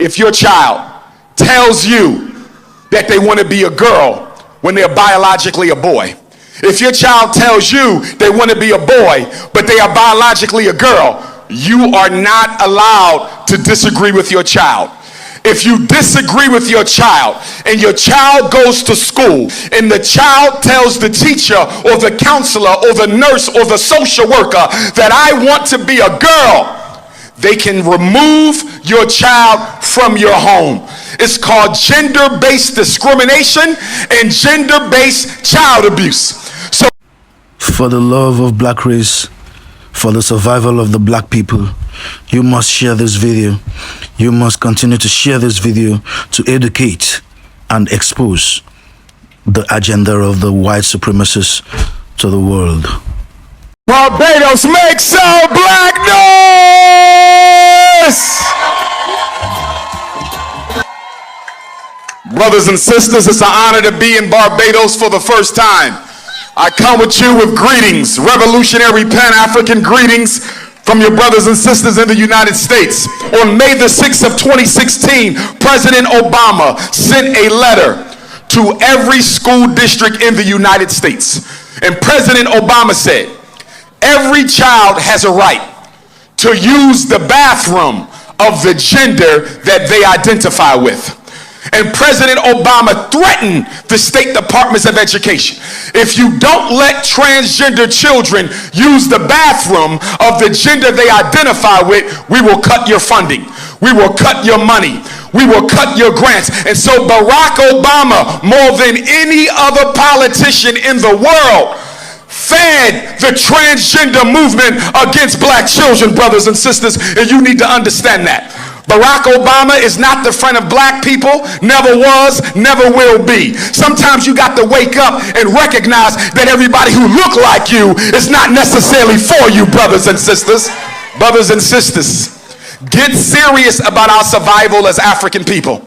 If your child tells you that they want to be a girl when they're biologically a boy, if your child tells you they want to be a boy but they are biologically a girl, you are not allowed to disagree with your child. If you disagree with your child and your child goes to school and the child tells the teacher or the counselor or the nurse or the social worker that I want to be a girl, they can remove your child from your home. It's called gender-based discrimination and gender-based child abuse. So, for the love of black race, for the survival of the black people, you must share this video. You must continue to share this video to educate and expose the agenda of the white supremacists to the world. Barbados, make some black noise! Brothers and sisters, it's an honor to be in Barbados for the first time. I come with you with greetings, revolutionary Pan-African greetings from your brothers and sisters in the United States. On May the 6th of 2016, President Obama sent a letter to every school district in the United States. And President Obama said, every child has a right to use the bathroom of the gender that they identify with. And President Obama threatened the state departments of education. If you don't let transgender children use the bathroom of the gender they identify with, we will cut your funding. We will cut your money. We will cut your grants. And so Barack Obama, more than any other politician in the world, fed the transgender movement against black children, brothers and sisters, and you need to understand that. Barack Obama is not the friend of black people, never was, never will be. Sometimes you got to wake up and recognize that everybody who look like you is not necessarily for you, brothers and sisters. Brothers and sisters, get serious about our survival as African people.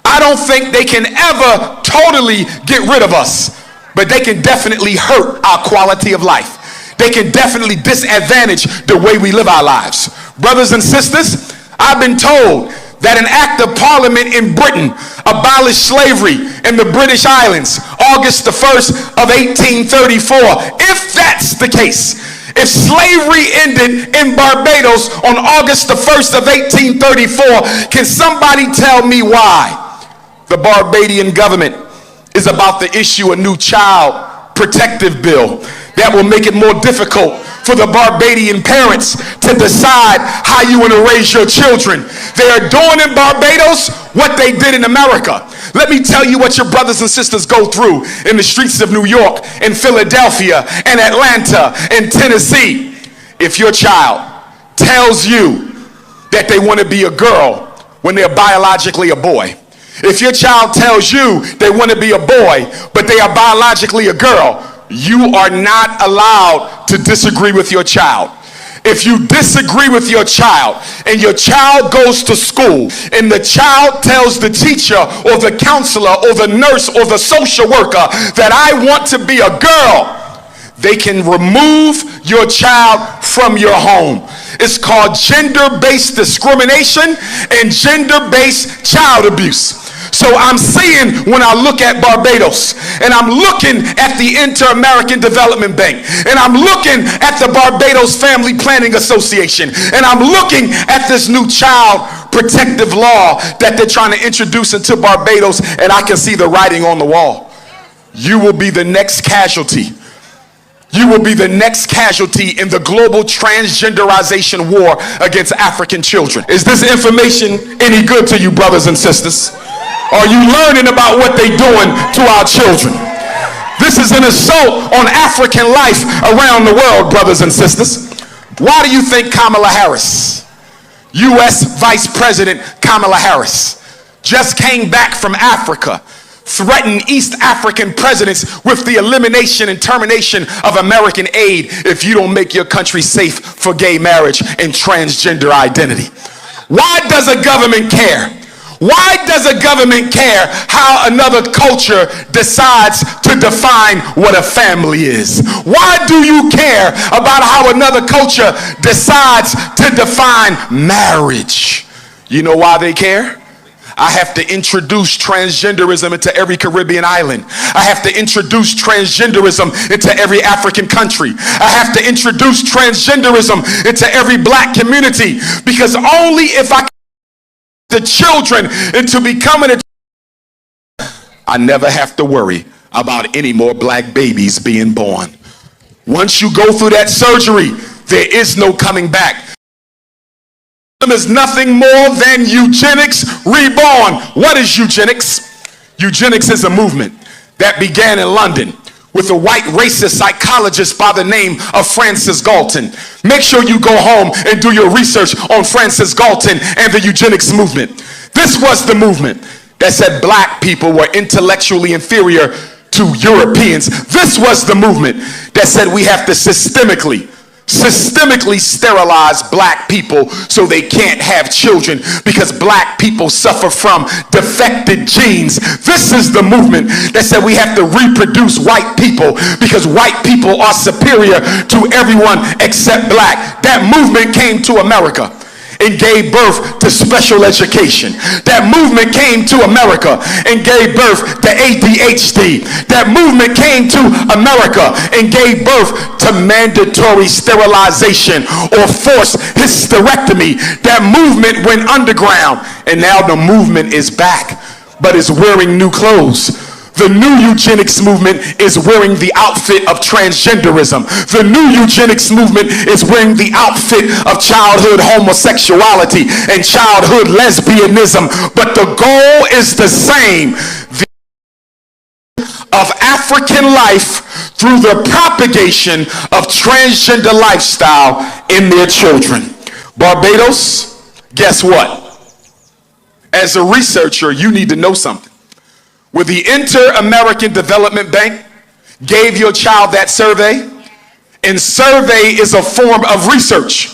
I don't think they can ever totally get rid of us, but they can definitely hurt our quality of life. They can definitely disadvantage the way we live our lives. Brothers and sisters, I've been told that an act of parliament in Britain abolished slavery in the British Islands August the 1st of 1834. If that's the case, if slavery ended in Barbados on August the 1st of 1834, can somebody tell me why the Barbadian government is about to issue a new child protective bill that will make it more difficult for the Barbadian parents to decide how you want to raise your children? They are doing in Barbados what they did in America. Let me tell you what your brothers and sisters go through in the streets of New York, in Philadelphia, and Atlanta, and Tennessee. If your child tells you that they want to be a girl when they're biologically a boy, if your child tells you they want to be a boy but they are biologically a girl, you are not allowed to disagree with your child. If you disagree with your child and your child goes to school and the child tells the teacher or the counselor or the nurse or the social worker that I want to be a girl, they can remove your child from your home. It's called gender-based discrimination and gender-based child abuse. So I'm seeing, when I look at Barbados, and I'm looking at the Inter-American Development Bank, and I'm looking at the Barbados Family Planning Association, and I'm looking at this new child protective law that they're trying to introduce into Barbados, and I can see the writing on the wall. You will be the next casualty. You will be the next casualty in the global transgenderization war against African children. Is this information any good to you, brothers and sisters? Are you learning about what they're doing to our children? This is an assault on African life around the world, brothers and sisters. Why do you think Kamala Harris, U.S. Vice President Kamala Harris, just came back from Africa, threatened East African presidents with the elimination and termination of American aid if you don't make your country safe for gay marriage and transgender identity? Why does a government care? Why does a government care how another culture decides to define what a family is? Why do you care about how another culture decides to define marriage? You know why they care? I have to introduce transgenderism into every Caribbean island. I have to introduce transgenderism into every African country. I have to introduce transgenderism into every black community, because only if I the children into becoming I never have to worry about any more black babies being born. Once you go through that surgery, there is no coming back. Is nothing more than eugenics reborn. What is eugenics? Eugenics is a movement that began in London with a white racist psychologist by the name of Francis Galton. Make sure you go home and do your research on Francis Galton and the eugenics movement. This was the movement that said black people were intellectually inferior to Europeans. This was the movement that said we have to systemically sterilize black people so they can't have children because black people suffer from defected genes. This is the movement that said we have to reproduce white people because white people are superior to everyone except black. That movement came to America and gave birth to special education. That movement came to America and gave birth to ADHD. That movement came to America and gave birth to mandatory sterilization or forced hysterectomy. That movement went underground, and now the movement is back, but it's wearing new clothes. The new eugenics movement is wearing the outfit of transgenderism. The new eugenics movement is wearing the outfit of childhood homosexuality and childhood lesbianism. But the goal is the same. The of African life through the propagation of transgender lifestyle in their children. Barbados, guess what? As a researcher, you need to know something. Where the Inter-American Development Bank gave your child that survey, and survey is a form of research.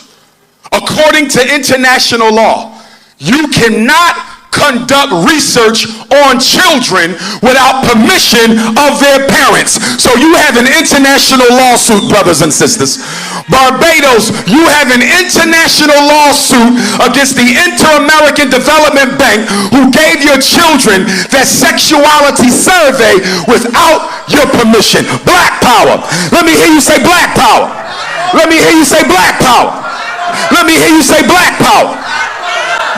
According to international law, you cannot conduct research on children without permission of their parents. So you have an international lawsuit, brothers and sisters. Barbados, you have an international lawsuit against the Inter-American Development Bank who gave your children that sexuality survey without your permission. Black power. Let me hear you say black power. Let me hear you say black power. Let me hear you say black power.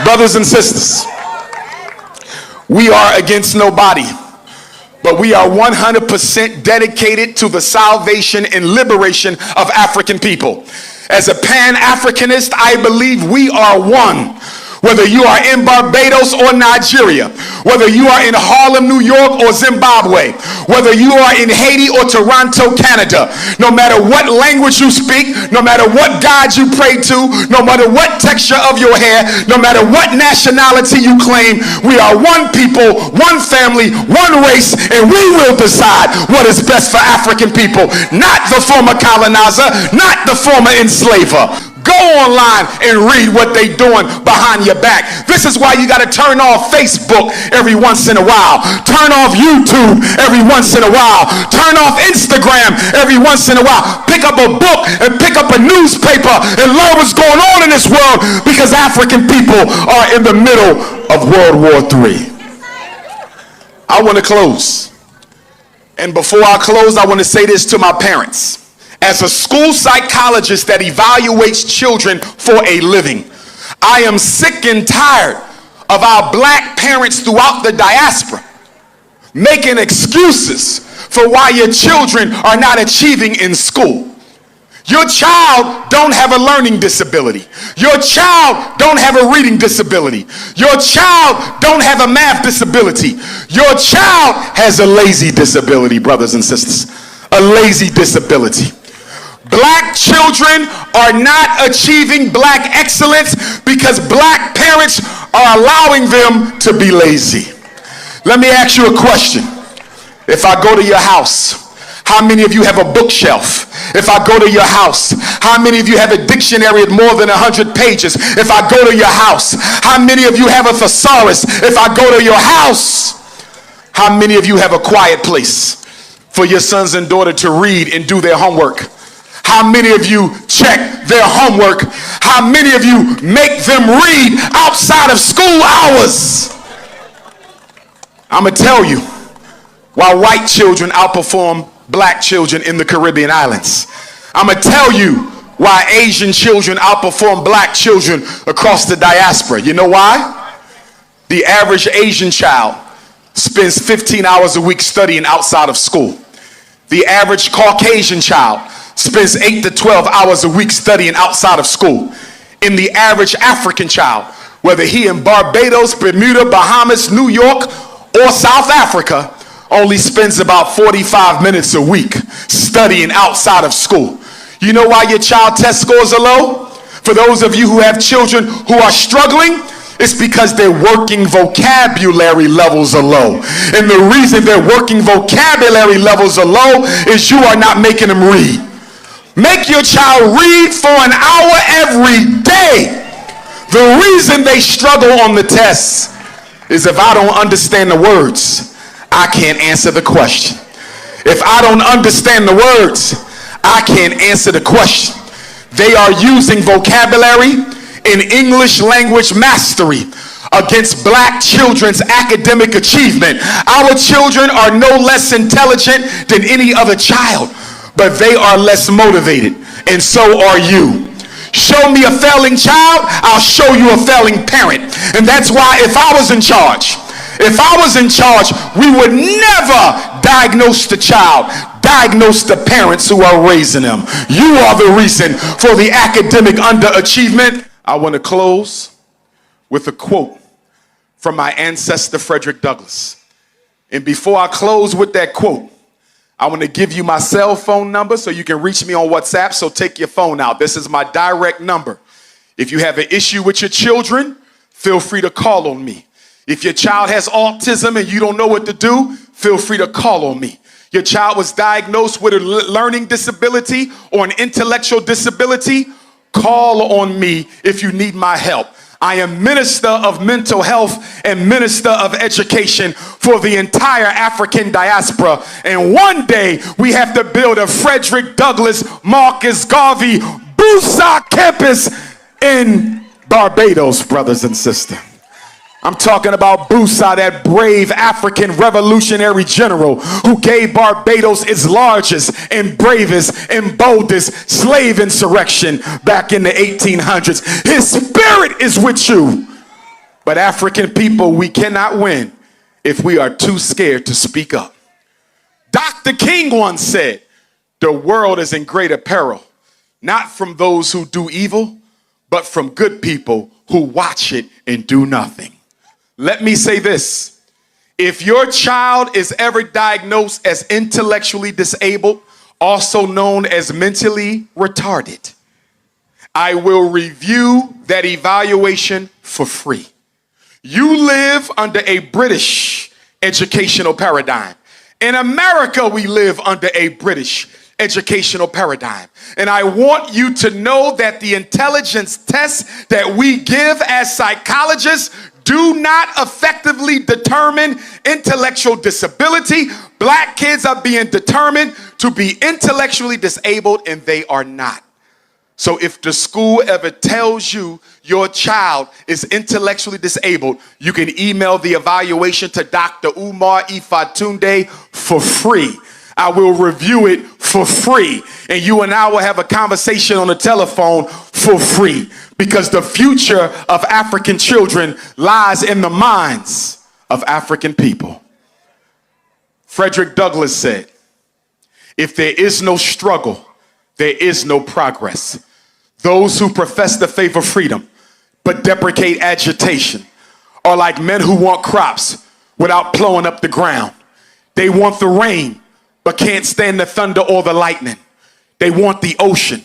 Brothers and sisters, we are against nobody, but we are 100% dedicated to the salvation and liberation of African people. As a Pan-Africanist, I believe we are one. Whether you are in Barbados or Nigeria, whether you are in Harlem, New York or Zimbabwe, whether you are in Haiti or Toronto, Canada, no matter what language you speak, no matter what God you pray to, no matter what texture of your hair, no matter what nationality you claim, we are one people, one family, one race, and we will decide what is best for African people, not the former colonizer, not the former enslaver. Go online and read what they're doing behind your back. This is why you got to turn off Facebook every once in a while. Turn off YouTube every once in a while. Turn off Instagram every once in a while. Pick up a book and pick up a newspaper and learn what's going on in this world, because African people are in the middle of World War III. I want to close. And before I close, I want to say this to my parents. As a school psychologist that evaluates children for a living, I am sick and tired of our black parents throughout the diaspora making excuses for why your children are not achieving in school. Your child don't have a learning disability. Your child don't have a reading disability. Your child don't have a math disability. Your child has a lazy disability, brothers and sisters. A lazy disability. Black children are not achieving black excellence because black parents are allowing them to be lazy. Let me ask you a question. If I go to your house, how many of you have a bookshelf? If I go to your house, how many of you have a dictionary at more than 100 pages? If I go to your house, how many of you have a thesaurus? If I go to your house, how many of you have a quiet place for your sons and daughter to read and do their homework? How many of you check their homework? How many of you make them read outside of school hours? I'm going to tell you why white children outperform black children in the Caribbean islands. I'm going to tell you why Asian children outperform black children across the diaspora. You know why? The average Asian child spends 15 hours a week studying outside of school. The average Caucasian child spends 8 to 12 hours a week studying outside of school. And the average African child, whether he in Barbados, Bermuda, Bahamas, New York, or South Africa, only spends about 45 minutes a week studying outside of school. You know why your child test scores are low? For those of you who have children who are struggling, it's because their working vocabulary levels are low. And the reason their working vocabulary levels are low is you are not making them read. Make your child read for an hour every day. The reason they struggle on the tests is if I don't understand the words, I can't answer the question. If I don't understand the words, I can't answer the question. They are using vocabulary in English language mastery against black children's academic achievement. Our children are no less intelligent than any other child, but they are less motivated, and so are you. Show me a failing child, I'll show you a failing parent. And that's why if I was in charge, we would never diagnose the child, diagnose the parents who are raising them. You are the reason for the academic underachievement. I want to close with a quote from my ancestor Frederick Douglass. And before I close with that quote, I want to give you my cell phone number so you can reach me on WhatsApp. So take your phone out. This is my direct number. If you have an issue with your children, feel free to call on me. If your child has autism and you don't know what to do, feel free to call on me. Your child was diagnosed with a learning disability or an intellectual disability, call on me if you need my help. I am Minister of Mental Health and Minister of Education for the entire African diaspora. And one day we have to build a Frederick Douglass Marcus Garvey Busa campus in Barbados, brothers and sisters. I'm talking about Busa, that brave African revolutionary general who gave Barbados its largest and bravest and boldest slave insurrection back in the 1800s. His spirit is with you. But African people, we cannot win if we are too scared to speak up. Dr. King once said, the world is in greater peril, not from those who do evil, but from good people who watch it and do nothing. Let me say this. If your child is ever diagnosed as intellectually disabled, also known as mentally retarded, I will review that evaluation for free. You live under a British educational paradigm. In America, we live under a British educational paradigm. And I want you to know that the intelligence tests that we give as psychologists do not effectively determine intellectual disability. Black kids are being determined to be intellectually disabled, and they are not. So if the school ever tells you your child is intellectually disabled, you can email the evaluation to Dr. Umar Ifatunde for free. I will review it for free, and you and I will have a conversation on the telephone for free, because the future of African children lies in the minds of African people. Frederick Douglass said, if there is no struggle, there is no progress. Those who profess the faith of freedom but deprecate agitation are like men who want crops without plowing up the ground. They want the rain but can't stand the thunder or the lightning. They want the ocean,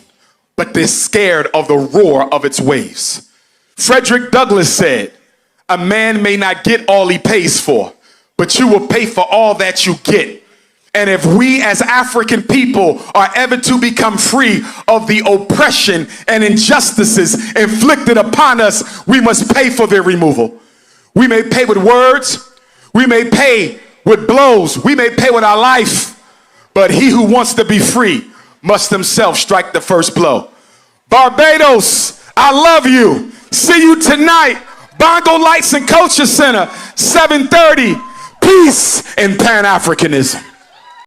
but they're scared of the roar of its waves. Frederick Douglass said, a man may not get all he pays for, but you will pay for all that you get. And if we as African people are ever to become free of the oppression and injustices inflicted upon us, we must pay for their removal. We may pay with words, we may pay with blows, we may pay with our life, but he who wants to be free must himself strike the first blow. Barbados, I love you. See you tonight. Bongo Lights and Culture Center, 7:30. peace and Pan-Africanism.